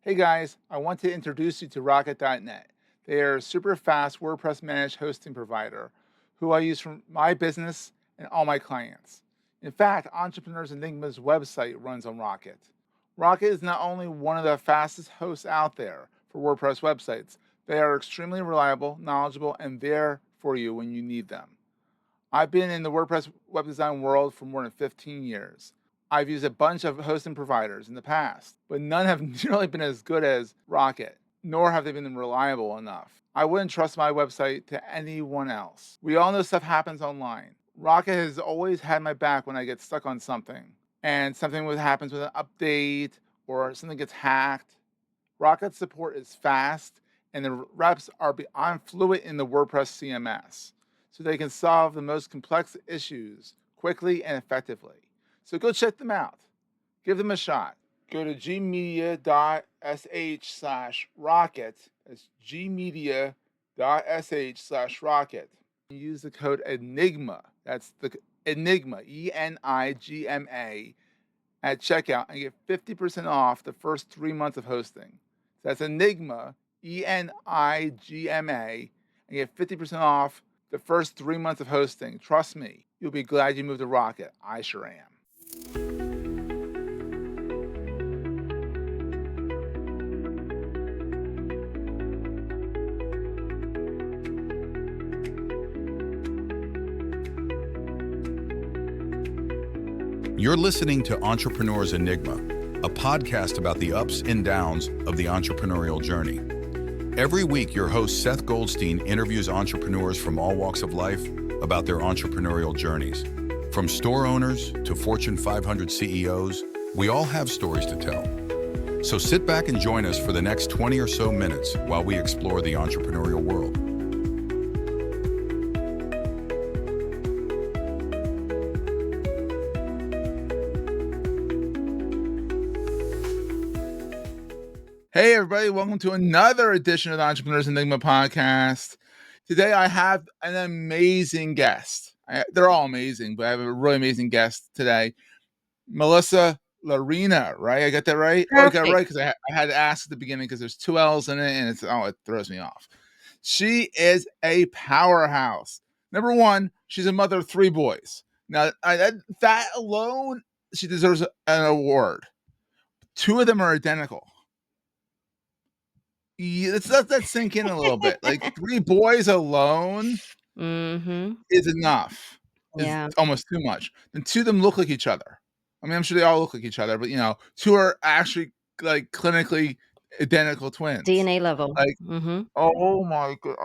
Hey guys, I want to introduce you to Rocket.net. They are a super fast WordPress managed hosting provider who I use for my business and all my clients. In fact, Entrepreneurs Enigma's website runs on Rocket. Rocket is not only one of the fastest hosts out there for WordPress websites, they are extremely reliable, knowledgeable, and there for you when you need them. I've been in the WordPress web design world for more than 15 years. I've used a bunch of hosting providers in the past, but none have nearly been as good as Rocket, nor have they been reliable enough. I wouldn't trust my website to anyone else. We all know stuff happens online. Rocket has always had my back when I get stuck on something, and something happens with an update or something gets hacked. Rocket support is fast, and the reps are beyond fluent in the WordPress CMS, so they can solve the most complex issues quickly and effectively. So go check them out. Give them a shot. Go to gmedia.sh/rocket. That's gmedia.sh/rocket. Use the code Enigma. That's the Enigma, Enigma, at checkout and get 50% off the first 3 months of hosting. That's Enigma, Enigma, and get 50% off the first 3 months of hosting. Trust me, you'll be glad you moved to Rocket. I sure am. You're listening to Entrepreneur's Enigma, a podcast about the ups and downs of the entrepreneurial journey. Every week, your host Seth Goldstein interviews entrepreneurs from all walks of life about their entrepreneurial journeys. From store owners to Fortune 500 CEOs, we all have stories to tell. So sit back and join us for the next 20 or so minutes while we explore the entrepreneurial world. Hey, everybody, welcome to another edition of the Entrepreneurs Enigma podcast. Today, I have an amazing guest. They're all amazing, but I have a really amazing guest today. Melissa Llarena, right? I got that right? Perfect. Oh, I got it right because I had to ask at the beginning because there's 2 L's in it, and it throws me off. She is a powerhouse. Number one, she's a mother of 3 boys. Now, that alone, she deserves an award. 2 of them are identical. Yeah, let's let that sink in a little bit. Like 3 boys alone is enough. Yeah. Is almost too much. And 2 of them look like each other. I mean, I'm sure they all look like each other, but 2 are actually like clinically identical twins. DNA level. Like, oh my god,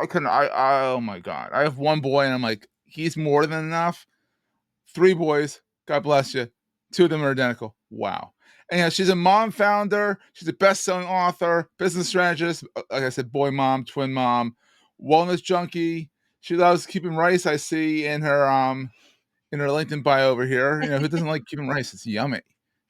oh my god. I have 1 boy and I'm like, he's more than enough. 3 boys, God bless you. 2 of them are identical. Wow. And she's a mom founder. She's a best-selling author, business strategist. Like I said, boy mom, twin mom, wellness junkie. She loves keeping rice. I see in her LinkedIn bio over here. Who doesn't like keeping rice? It's yummy.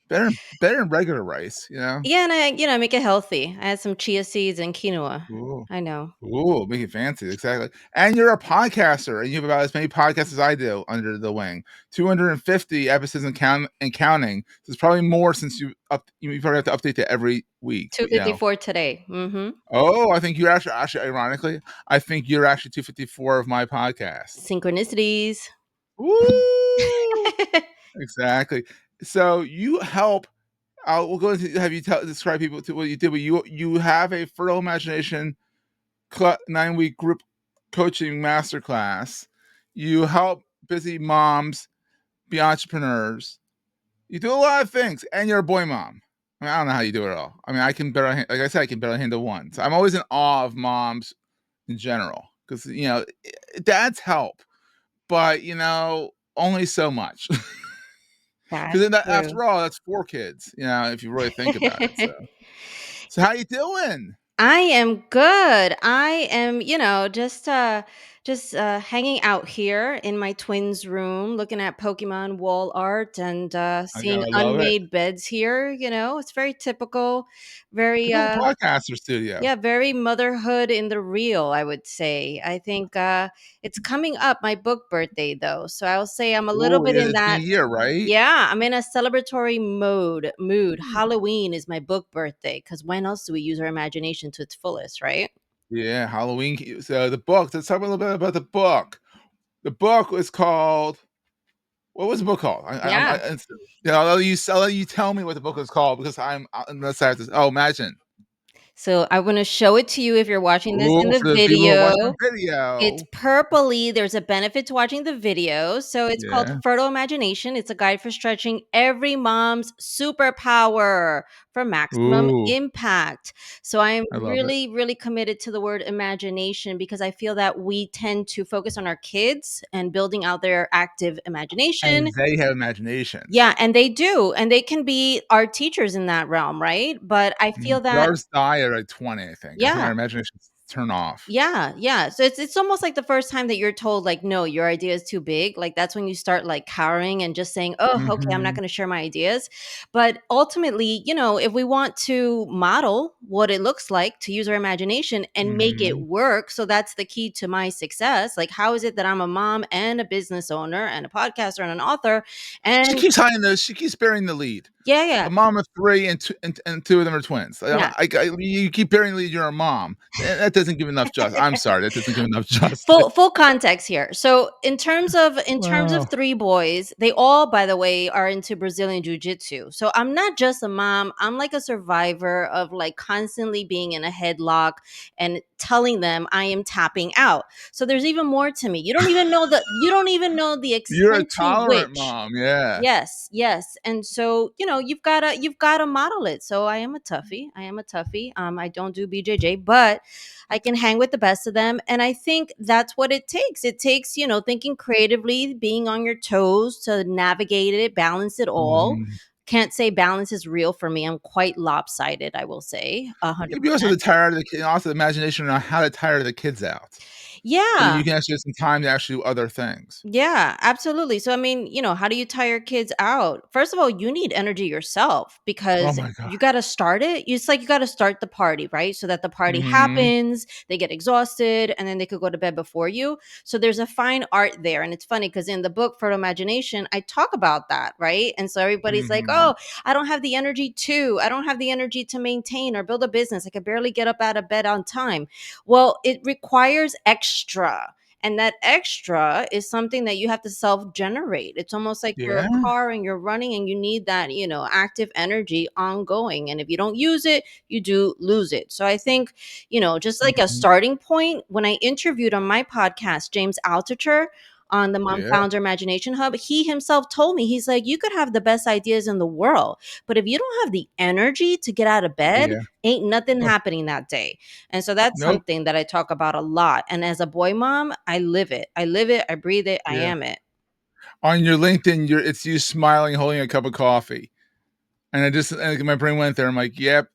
Better than regular rice. Yeah, and I make it healthy. I had some chia seeds and quinoa. Ooh. I know. Ooh, make it fancy. Exactly. And you're a podcaster, and you have about as many podcasts as I do under the wing. 250 episodes and counting. So it's probably more since you probably have to update it every week. 254 today. Oh, I think you're actually ironically, I think you're actually 254 of my podcast. Synchronicities. Ooh. Exactly. So you help. We'll go into have you describe people to what you did. But you have a Fertile Imagination 9-week group coaching masterclass. You help busy moms be entrepreneurs. You do a lot of things, and you're a boy mom. I mean, I don't know how you do it all. I mean, I can barely handle one. So I'm always in awe of moms in general because dads help, but only so much. Because after all, that's 4 kids. If you really think about it. So how you doing? I am good. I am, just Just hanging out here in my twins' room, looking at Pokemon wall art and seeing I love it. unmade beds here. It's very typical, very Typical podcaster studio. yeah, very motherhood in the real, I would say. I think it's coming up my book birthday though, so I'll say I'm a little Oh, bit yeah, in it's been a that. year, right? Yeah, I'm in a celebratory mood. Ooh. Halloween is my book birthday because when else do we use our imagination to its fullest, right? Yeah, Halloween. So the book. Let's talk a little bit about the book. The book was called. What was the book called? Yeah. Yeah, I'll let you tell me what the book is called because unless I have to. Oh, imagine. So I want to show it to you if you're watching this in Oh, the for the people who watch my video. It's video. purpley. There's a benefit to watching the video. So it's called Yeah. Fertile Imagination. It's a guide for stretching every mom's superpower for maximum Ooh, impact. So I am I love it. really, really committed to the word imagination because I feel that we tend to focus on our kids and building out their active imagination. And they have imaginations. Yeah, and they do. And they can be our teachers in that realm, right? But I feel But that, ours die at like 20, I think. I think yeah, our imaginations turn off. yeah, yeah. So it's almost like the first time that you're told like, no, your idea is too big. Like that's when you start like cowering and just saying, oh, okay, I'm not Mhm, going to share my ideas. But ultimately, if we want to model what it looks like to use our imagination and make it mhm. work, so that's the key to my success. Like, how is it that I'm a mom and a business owner and a podcaster and an author? She And keeps hiding those. She keeps burying the lead. yeah, yeah, A mom of 3 and 2 of them are twins. yeah. You keep burying the lead, you're a mom. That doesn't give enough justice. I'm sorry, that doesn't give enough justice. Full context here. So in terms of Oh, 3 boys, they all, by the way, are into Brazilian jiu-jitsu. So I'm not just a mom, I'm like a survivor of like constantly being in a headlock and telling them I am tapping out. So there's even more to me. You don't even know the you're a extent to tolerant which. mom, yeah. Yes, yes. And so, you've gotta model it. So I am a toughie. I am a toughie. I don't do BJJ, but I can hang with the best of them. And I think that's what it takes. It takes, thinking creatively, being on your toes to navigate it, balance it all. Mhm. Can't say balance is real for me. I'm quite lopsided, I will say. Maybe also 100%. the tire of the kid also the imagination on how to tire the kids out. So Yeah. you can actually have some time to actually do other things. Yeah, absolutely. So, I mean, how do you tire kids out? First of all, you need energy yourself Oh because my god. you got to start it. It's like you got to start the party, right? So that the party Mhm, happens, they get exhausted, and then they could go to bed before you. So there's a fine art there. And it's funny because in the book, Fertile Imagination, I talk about that, right? And so everybody's like, mhm. oh, I don't have the energy to, I don't have the energy to maintain or build a business. I can barely get up out of bed on time. Well, it requires extra, and that extra is something that you have to self generate. It's almost like you're Yeah, a car and you're running and you need that, active energy ongoing. And if you don't use it, you do lose it. So I think, just like a mhm. starting point, when I interviewed on my podcast, James Altucher on the Mom Yeah, Founder Imagination Hub, he himself told me, he's like, you could have the best ideas in the world, but if you don't have the energy to get out of bed, yeah. ain't nothing Oh, happening that day. And so that's nope. something that I talk about a lot. And as a boy mom, I live it. I live it. I breathe it. I Yeah. am it. On your LinkedIn, it's you smiling, holding a cup of coffee, and my brain went there. I'm like, "Yep,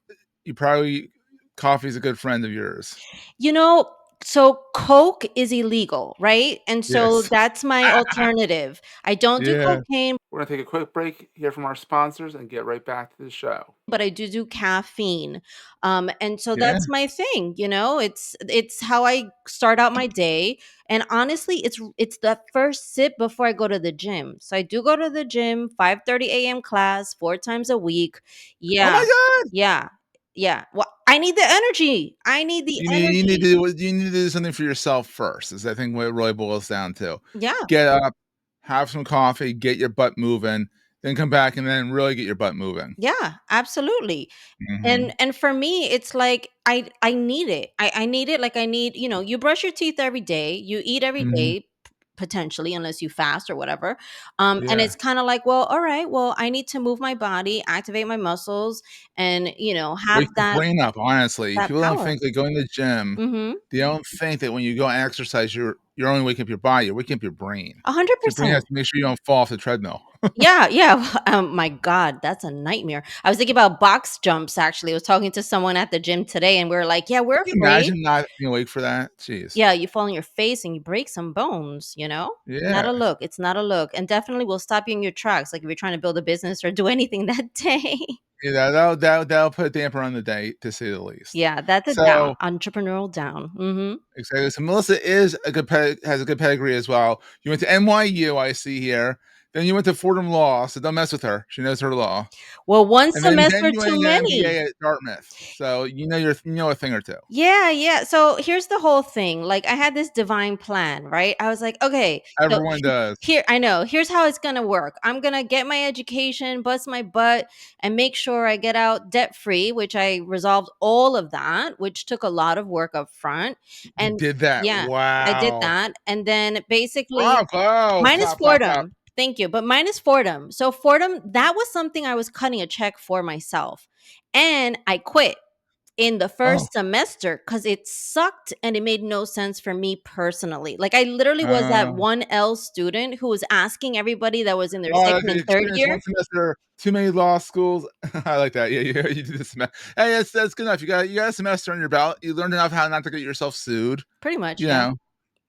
you probably coffee's a good friend of yours." You know, so Coke is illegal, right? And so Yes. that's my alternative. I don't do Yeah. cocaine, We're gonna take a quick break, hear from our sponsors, and get right back to the show. but I do caffeine. And so Yeah. that's my thing, it's how I start out my day. And honestly, it's the first sip before I go to the gym. So I do go to the gym, 5:30 a.m. class, 4 times a week. Oh my Yeah. god! Yeah. Yeah. Well, I need the energy. I need the You need to energy. do something for yourself first, is I think what it really boils down to. Yeah. Get up, have some coffee, get your butt moving, then come back and then really get your butt moving. Yeah, absolutely. Mhm. And for me, it's like I need it. I need it. Like I need, you brush your teeth every day, you eat every Mhm. day, potentially, unless you fast or whatever. And Yeah. it's kind of like, well, all right, well, I need to move my body, activate my muscles, and have Wake the that brain up, honestly. that People don't power. think that going to the gym Hmm. they don't think that when you go and exercise, you're only waking up your body, you're waking up your brain. So your brain has 100%. to make sure you don't fall off the treadmill. Yeah, yeah. My God, that's a nightmare. I was thinking about box jumps actually. I was talking to someone at the gym today and we were like, "Yeah, we're Can you afraid." imagine not being awake for that? Jeez. Yeah, you fall on your face and you break some bones, you know? Not Yeah. a look. It's not a look. And definitely will stop you in your tracks, like if you're trying to build a business or do anything that day. Yeah, that'll put a damper on the day, to say the least. Yeah, that's a down. So Entrepreneurial down. Mhm. exactly. So Melissa is a good has a good pedigree as well. You went to NYU, I see here. Then you went to Fordham Law, so don't mess with her. She knows her law. Well, one And then semester you went too and got an many. MBA at Dartmouth. So you know a thing or two. Yeah, yeah. So here's the whole thing. Like I had this divine plan, right? I was like, okay, so Everyone does. here I know. Here's how it's gonna work. I'm gonna get my education, bust my butt, and make sure I get out debt free, which I resolved all of that, which took a lot of work up front. You And did that. yeah, I did Wow. that. And then basically Bravo. minus Clap, clap, clap. Fordham. Thank you. But minus Fordham. So Fordham, that was something I was cutting a check for myself. And I quit in the Oh. first semester because it sucked and it made no sense for me personally. Like I literally was that Uh, 1L student who was asking everybody that was in their oh, second the and third experience year. one semester, too many law schools. I like that. Yeah, you did this. Hey, that's good enough. You got a semester on your belt. You learned enough how not to get yourself sued. Pretty much, You yeah. know.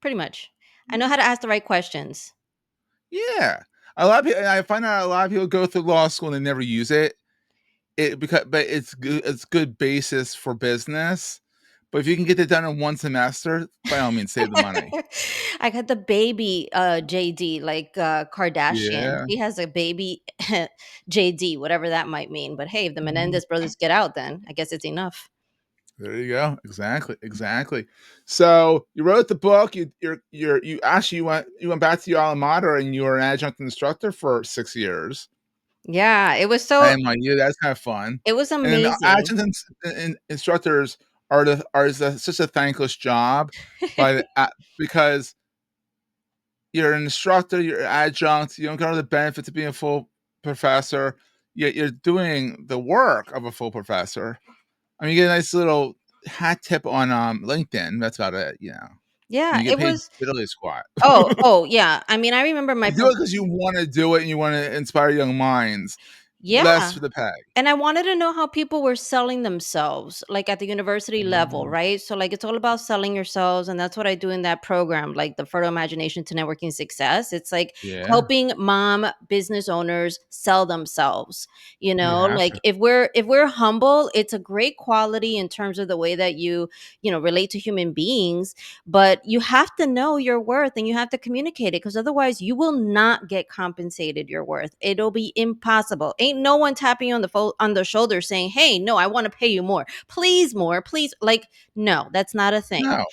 Pretty much. I know how to ask the right questions. Yeah. A lot of people. I find out a lot of people go through law school and they never use it. But it's good. It's good basis for business. But if you can get it done in one semester, by all means, save the money. I got the baby JD, like Kardashian. Yeah. She has a baby JD, whatever that might mean. But hey, if the Mhm. Menendez brothers get out, then I guess it's enough. There you go. Exactly. Exactly. So you wrote the book. You actually you went back to your alma mater and you were an adjunct instructor for 6 years Yeah, at NYU. That's kind of fun. it was And then the amazing. adjunct instructors such a thankless job by because you're an instructor, you're adjunct, you don't get all the benefits of being a full professor, yet you're doing the work of a full professor. I mean, you get a nice little hat tip on LinkedIn. That's about it, you know. And Yeah, you get it paid was diddly squat. yeah. I mean, I remember my You do prof it because you want to do it and you want to inspire young minds, less yeah. for the pay. And I wanted to know how people were selling themselves, like at the university level, Mm, right? So, like, it's all about selling yourselves. And that's what I do in that program, like the Fertile Imagination to Networking Success. It's like yeah, helping mom business owners sell themselves. You you know, have like to. if we're humble, it's a great quality in terms of the way that you relate to human beings. But you have to know your worth and you have to communicate it because otherwise you will not get compensated your worth. It'll be impossible. Ain't no one tapping you on on the shoulder saying, "Hey, no, I want to pay you more, please." Like, no, that's not a thing. No,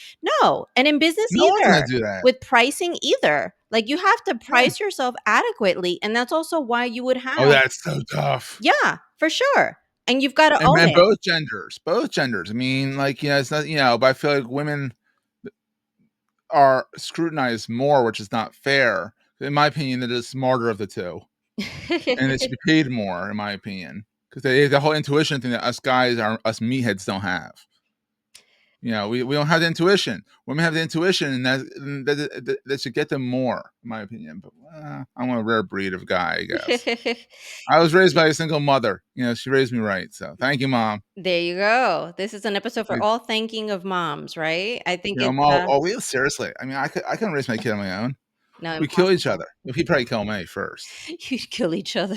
No, and in business no one's gonna either, do that. with pricing either. Like, you have to Yeah. price yourself adequately, and that's also why you would Oh, have, that's so tough. yeah, for sure, and you've got to And own man, it. both genders. I mean, like, it's not, but I feel like women are scrutinized more, which is not fair. In my opinion, they're the smarter of the two, and they should be paid more, in my opinion, because the whole intuition thing that us meatheads don't have. We don't have the intuition. Women have the intuition, and that should get them more, in my opinion. But I'm a rare breed of guy, I guess. I was raised by a single mother. She raised me right. So thank you, mom. There you go. This is an episode for Like, all thanking of moms, right? I think it's mom. Oh, seriously. I mean, I couldn't raise my kid on my own. no, We kill each impossible. other. He'd probably kill me first. You'd kill each other.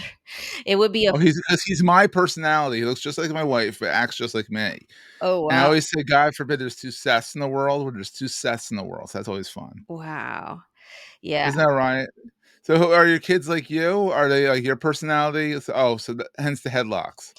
It would be a Oh, he's my personality. He looks just like my wife, but acts just like me. oh, And I wow. always say, God forbid there's two Seths in the world. Where there's two Seths in the world. So that's always fun. Wow. Yeah. Isn't that right? So, are your kids like you? Are they like your personality? Hence the headlocks.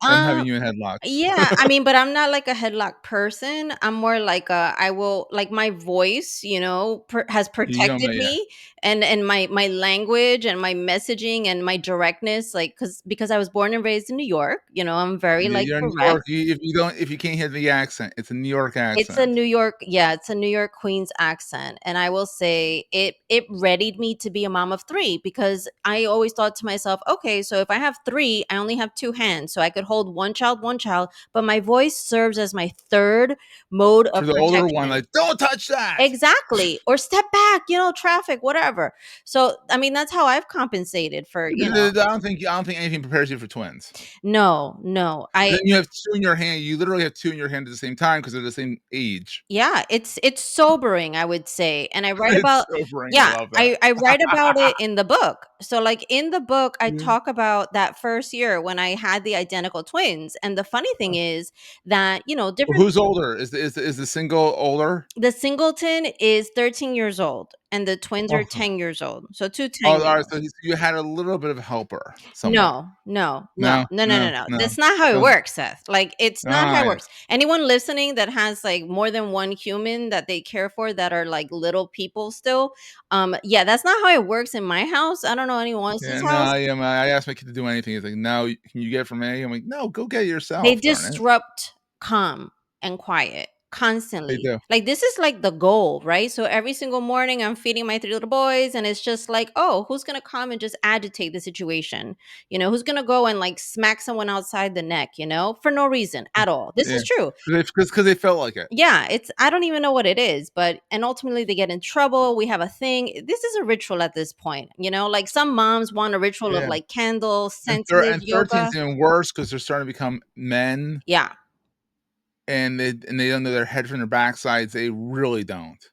Them Um, having you in headlocks. yeah, I mean, but I'm not like a headlock person. I'm more like I will like my voice, has You don't protected know, yeah. me and my language and my messaging and my directness, like, because I was born and raised in New York, I'm very like You're in New direct. York. If you can't hear the accent, it's a New York It's a accent. New York, yeah, it's a New York Queens accent. And I will say it readied me to be a mom of three, because I always thought to myself, okay, so if I have three, I only have two hands. So I could hold one child, but my voice serves as my third mode of For the older one, protection. like, don't touch that. Exactly. Or step back, traffic, whatever. So I mean, that's how I've compensated for, I don't think anything prepares you for twins. no. Then you have two in your hand. You literally have two in your hand at the same time because they're the same age. Yeah, it's sobering, I would say. And I write It's about, sobering. I yeah, love that. I write about it in the book. So like in the book, I Mhm. talk about that first year when I had the identical twins. And the funny thing is that, Well, different who's older? Is the single older? the singleton is 13 years old and the twins are Oh, 10 years old. So two oh, 10 all year right. So olds. you had a little bit of a helper, somewhat. No, no, no, No, no, no, no, no, no. no. That's not how it So, works, Seth. Like, it's all not how it right. works. Anyone listening that has like more than one human that they care for that are like little people still, yeah, that's not how it works in my house. I don't know anyone else's Yeah, no, house. I asked my kid to do anything. He's like, "No, can you get it from me?" I'm like, "No, go get it They yourself, darn it." disrupt calm and quiet They constantly. do. Like, this is like the goal, right? So every single morning I'm feeding my three little boys, and it's just like, oh, who's gonna come and just agitate the situation? Who's gonna go and like smack someone outside the neck, for no reason at all. This Yeah, is true. because they felt like it. Yeah, it's I don't even know what it is, but and ultimately they get in trouble. We have a thing. This is a ritual at this point, like some moms want a ritual of Yeah, like candles, and scented 13's yoga. even worse because 'cause they're starting to become men, Yeah. and they don't know their head from their backsides. They really don't. It's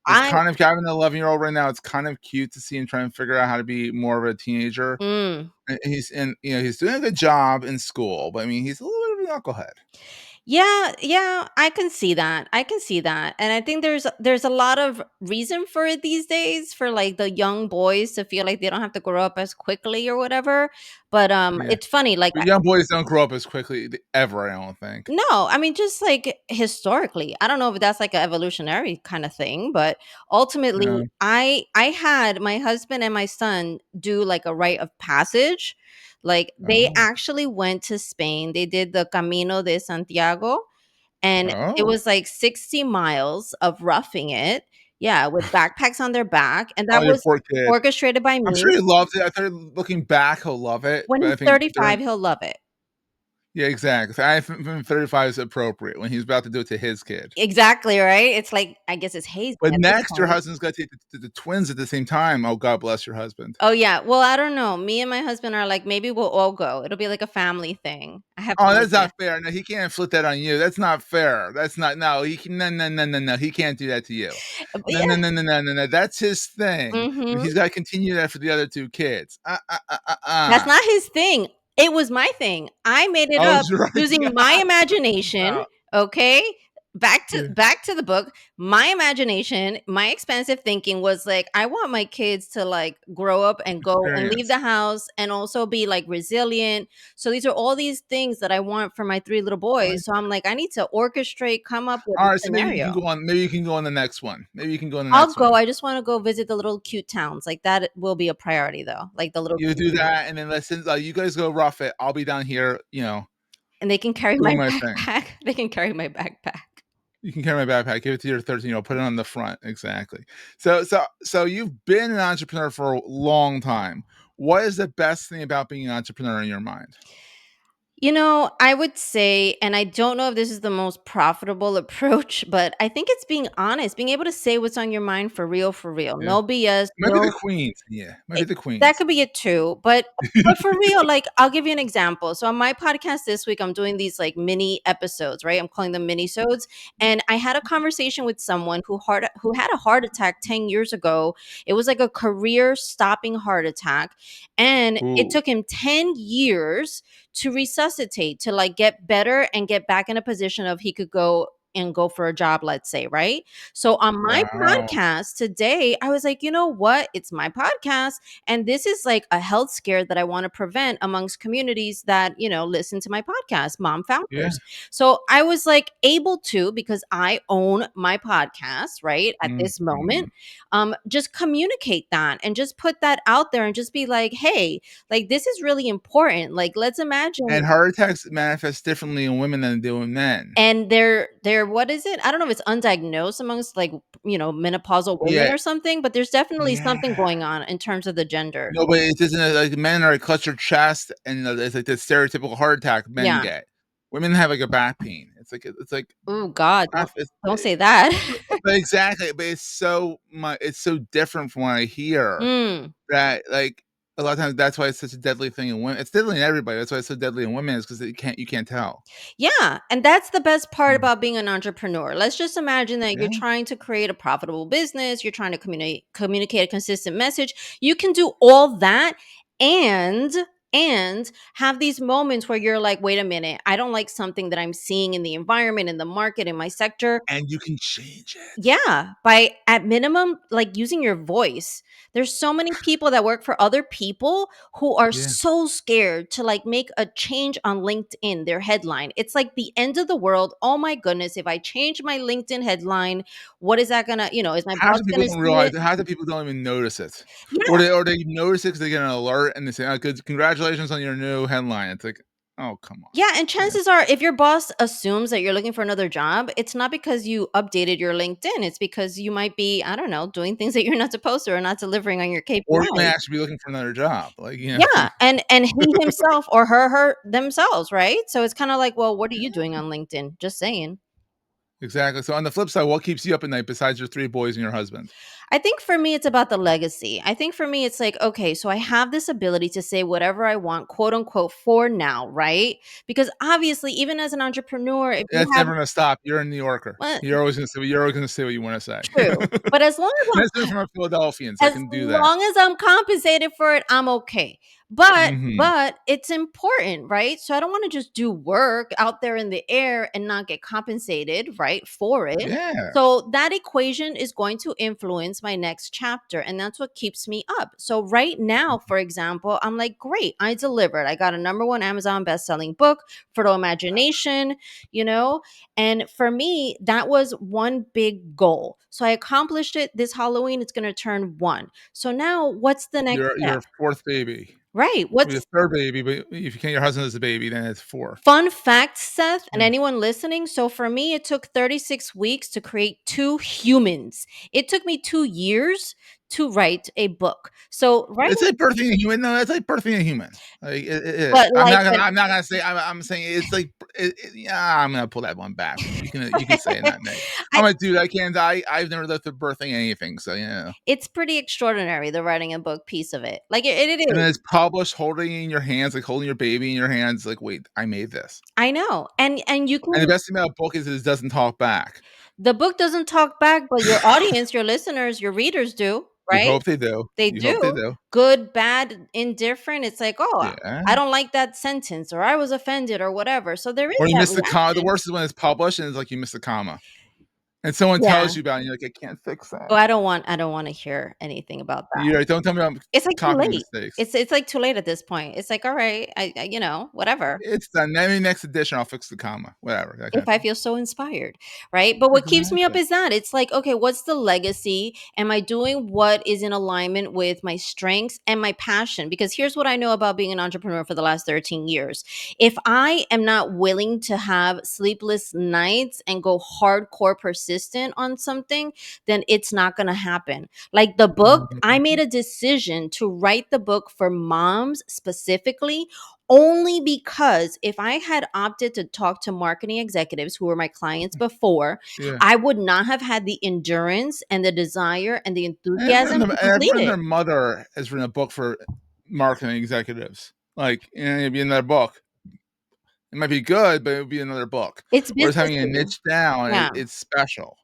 I kind of I have an 11-year-old right now. It's kind of cute to see him trying to figure out how to be more of a teenager. mm. He's doing a good job in school, but I mean, he's a little bit of an knucklehead. Yeah, yeah, I can see that. I can see that. And I think there's a lot of reason for it these days for like the young boys to feel like they don't have to grow up as quickly or whatever. But Yeah, it's funny, like, but young boys don't grow up as quickly ever. I don't think. no, I mean, just like historically, I don't know if that's like an evolutionary kind of thing, but ultimately, No. I had my husband and my son do like a rite of passage. Like, they Oh. actually went to Spain. They did the Camino de Santiago, and it Oh. was like 60 miles of roughing it. Yeah, with backpacks on their back, and Oh, that your was poor kid. orchestrated by I'm sure me. he loves it. I thought looking back, he'll love it, When but he's I think 35, during he'll love it. yeah, exactly. I think 35 is appropriate when he's about to do it to his kid. Exactly, right? It's like, I guess it's hazing But at this next, your point. husband's gotta take the twins at the same time. Oh, God bless your husband. Oh, yeah. Well, I don't know. Me and my husband are like, maybe we'll all go. It'll be like a family thing. I have Oh, no that's idea. not fair. No, he can't inflict that on you. That's not fair. That's not no, he can no, he can't do that to you. But No, yeah. no, no, no, no, no, no. That's his thing. And Mhm. he's gotta continue that for the other 2 kids. That's not his thing. It was my thing. I made it Oh, up that's right. using my imagination, Wow. okay? Yeah, Back to the book. My imagination, my expansive thinking was like, I want my kids to like grow up and go and leave experience. the house and also be like resilient. So these are all these things that I want for my three little boys. So I'm like, I need to orchestrate, come up with a Alright, so scenario. maybe you can go on the next one. Maybe you can go on the I'll next go. one. I just want to go visit the little cute towns. Like, that will be a priority though. Like the little You cute do towns. that, and then listen, you guys go rough it. I'll be down here, And they can carry my doing my thing. backpack. They can carry my backpack. You can carry my backpack, give it to your 13-year-old, put it on the front. Exactly. So you've been an entrepreneur for a long time. What is the best thing about being an entrepreneur in your mind? I would say, and I don't know if this is the most profitable approach, but I think it's being honest, being able to say what's on your mind for real, for real. Yeah. No BS, Might be the no. queens. Yeah, might be It the that queens. could be it too, but for real, like, I'll give you an example. So on my podcast this week, I'm doing these, like, mini episodes, right? I'm calling them minisodes, and I had a conversation with someone who had a heart attack 10 years ago. It was like a career-stopping heart attack, and it Ooh. took him 10 years to resuscitate, to, like, get better and get back in a position of he could go and go for a job, let's say, right? So on my Wow. podcast today, I was like, you know what? It's my podcast. And this is like a health scare that I want to prevent amongst communities that, listen to my podcast, mom Yeah. founders. So I was like able to, because I own my podcast, right, at this Mhm. moment, just communicate that and just put that out there and just be like, hey, like this is really important. Like, let's imagine. And heart attacks manifest differently in women than they do in men. And they're what is it? I don't know if it's undiagnosed amongst like, menopausal women Yeah. or something, but there's definitely something Yeah. going on in terms of the gender. No, but it isn't like men are clutch chest and it's like the stereotypical heart attack men Yeah. get. Women have like a back pain. It's like Oh God, not it's don't say that. but exactly, but it's so different from what I hear Mm. that like a lot of times that's why it's such a deadly thing in women. It's deadly in everybody. That's why it's so deadly in women is because you can't tell. Yeah, and that's the best part Mm. about being an entrepreneur. Let's just imagine that you're Yeah. trying to create a profitable business, you're trying to communicate a consistent message. You can do all that and have these moments where you're like, "Wait a minute, I don't like something that I'm seeing in the environment, in the market, in my sector." And you can change it. Yeah, by at minimum, like using your voice. There's so many people that work for other people who are Yeah. so scared to like make a change on LinkedIn, their headline. It's like the end of the world. Oh my goodness, if I change my LinkedIn headline, what is that gonna, is my Half boss the people gonna don't see realize it? half the people don't even notice it. Or Yeah. they notice it because they get an alert and they say, "Oh, good congratulations on your new headline." It's like, "Oh, come on." Yeah, and Yeah. chances are if your boss assumes that you're looking for another job, it's not because you updated your LinkedIn. It's because you might be, I don't know, doing things that you're not supposed to or not delivering on your Or you may KPIs. actually be looking for another job, like, Yeah, and he himself or her themselves, right? So it's kinda like, well, what are you doing on LinkedIn? Just saying. Exactly. So on the flip side, what keeps you up at night besides your 3 boys and your husband? I think for me, it's about the legacy. I think for me, it's like, okay, so I have this ability to say whatever I want, quote unquote, for now, right? Because obviously, even as an entrepreneur, if you That's have, never gonna stop. You're a New Yorker. well, You're always gonna say what you wanna say. true, but That's different from a Philadelphian, so I as can do that. long as I'm compensated for it, I'm okay. But Mhm. but it's important, right? So I don't want to just do work out there in the air and not get compensated, right, for it. Yeah. So that equation is going to influence my next chapter and that's what keeps me up. So right now, for example, I'm like, great, I delivered. I got a number 1 Amazon best-selling book, Fertile Imagination, you know, and for me, that was one big goal. So I accomplished it this Halloween. It's going to turn 1. So now what's the next step? Your 4th baby. Right. Maybe What's the 3rd baby, but if you count your husband as a baby, then it's 4. fun fact, Seth, and Yeah. anyone listening? So for me, it took 36 weeks to create 2 humans. It took me 2 years to write a book. So, right, It's like birthing a human. No, that's like birthing a human. Like it is. but like an I'm not gonna say. I'm saying it's like. Yeah, I'm gonna pull that one back. You can say it, not me. I I'm like, dude, I can't. I've never lived through birthing anything. So yeah. it's pretty extraordinary, the writing a book piece of it. Like it And is. then it's published, holding it in your hands, like holding your baby in your hands. Like, wait, I made this. I know. And you And the can best thing about a book is it doesn't talk back. the book doesn't talk back, but your audience, your listeners, your readers do, You right? hope they do. They You hope they do. do. Good, bad, indifferent. It's like, "Oh, Yeah. I don't like that sentence," or "I was offended," or whatever. So there is Or you that miss the comma. The reaction. worst is when it's published and it's like you missed the comma, and someone Yeah. tells you about it, and you're like, I can't fix Oh, that. I don't wanna hear anything about that. You're like, don't tell me about It's, like, too copy late. mistakes. It's, like, too late at this point. It's like, "Alright, whatever." It's done. Maybe next edition I'll fix the comma, whatever, that kind If of I thing. feel so inspired, right? But what keeps me up Exactly. is that it's like, okay, what's the legacy? Am I doing what is in alignment with my strengths and my passion? Because here's what I know about being an entrepreneur for the last 13 years. If I am not willing to have sleepless nights and go hardcore persistent on something, then it's not going to happen. Like the book, I Mhm. made a decision to write the book for moms specifically only because if I had opted to talk to marketing executives who were my clients before, Yeah. I would not have had the endurance and the desire and the enthusiasm to And complete everyone and it. their mother has written a book for marketing executives. Like, it'd be another book. It might be good, but it would be another book. It's Whereas having a businessy. niche down, Yeah. it's special.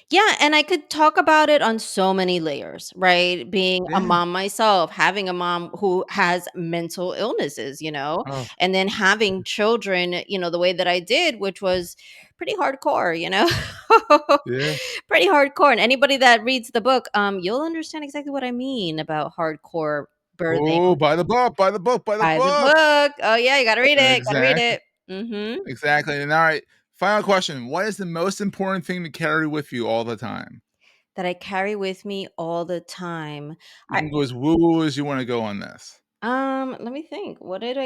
Yeah, and I could talk about it on so many layers, right? Being a Yeah. mom myself, having a mom who has mental illnesses, Oh, and then having children, the way that I did, which was pretty hardcore, yeah. pretty hardcore. And anybody that reads the book, you'll understand exactly what I mean about hardcore birthing. Oh, buy the book, buy the book, buy the Buy the book. book. Oh yeah, you gotta read it. Gotta read Exactly. it. Mm-hmm. Exactly. And all right, final question. What is the most important thing to carry with you all the time? That I carry with me all the time. You can go as woo as you want to go on this. Let me think. What did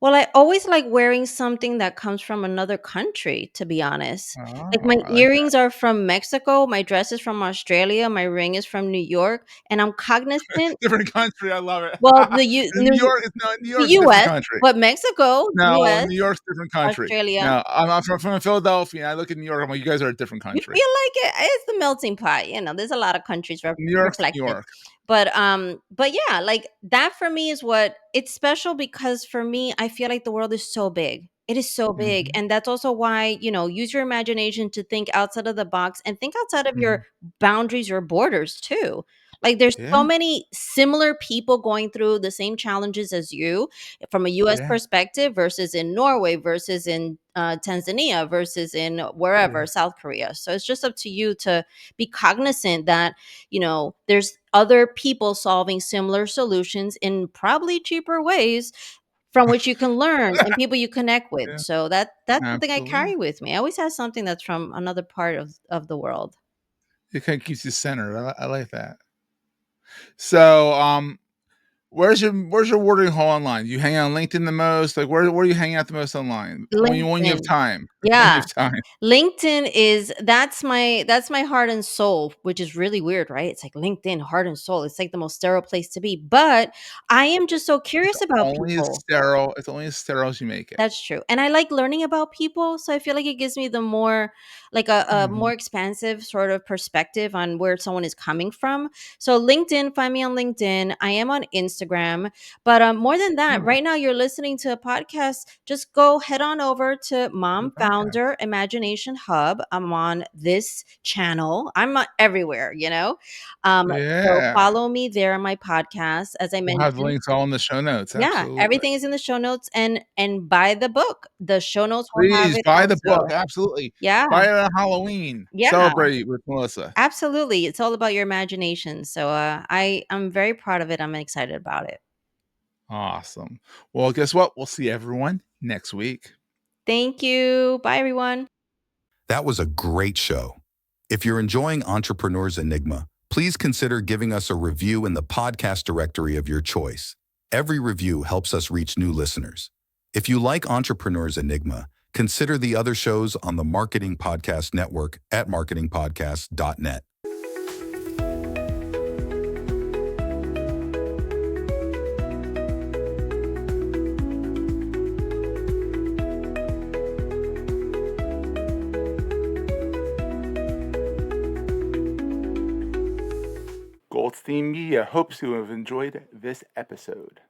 well, I always like wearing something that comes from another country, to be honest. Like Oh, my I like that. earrings are from Mexico, my dress is from Australia, my ring is from New York, and I'm cognizant. Different country. I love it. Well, the U New New York is no, New the York's a different US, country. but Mexico, No, US, New York's a different country. Australia. No, I'm from Philadelphia. And I look at New York. I'm like, you guys are a different You country. feel like it's the melting pot, there's a lot of countries New York's New reflected. York. But yeah, like that for me is what it's special because for me, I feel like the world is so big. It is so big. Mhm, And that's also why, use your imagination to think outside of the box and think outside of mhm. your boundaries, your borders too. Like there's Yeah, so many similar people going through the same challenges as you from a US yeah, perspective versus in Norway versus in Tanzania versus in wherever, yeah. South Korea. So it's just up to you to be cognizant that, there's other people solving similar solutions in probably cheaper ways from which you can learn and people you connect with. Yeah, So that's something I absolutely. carry with me. I always have something that's from another part of the world. It kinda keeps you centered. I like that. So, where's your watering hole online? You hang out on LinkedIn the most? Like, where do you hang out the most online? When you have LinkedIn. time. When you Yeah. have time. LinkedIn is that's my heart and soul, which is really weird, right? It's like LinkedIn, heart and soul. It's like the most sterile place to be. But I am just so curious about people. It's only as sterile as you make it. That's true, and I like learning about people, so I feel like it gives me the more like a Mhm. more expansive sort of perspective on where someone is coming from. So LinkedIn, find me on LinkedIn. I am on Instagram, but more than that, Ooh, right now you're listening to a podcast. Just go head on over to the Mom podcast. Founder Imagination Hub. I'm on this channel. I'm everywhere, So Yeah. follow me there on my podcast, as I We'll have the mentioned. links all in the show notes, Yeah, absolutely. everything is in the show notes and buy the book. The show notes will have Please it buy the book, also. absolutely. Yeah, Buy it on Halloween. yeah, Celebrate with Melissa. absolutely. It's all about your imagination. So I'm very proud of it. I'm excited about it. Awesome. Well, guess what? We'll see everyone next week. Thank you. Bye everyone. That was a great show. If you're enjoying Entrepreneur's Enigma, please consider giving us a review in the podcast directory of your choice. Every review helps us reach new listeners. If you like Entrepreneur's Enigma, consider the other shows on the Marketing Podcast Network at marketingpodcast.net. Goldstein Media hopes you have enjoyed this episode.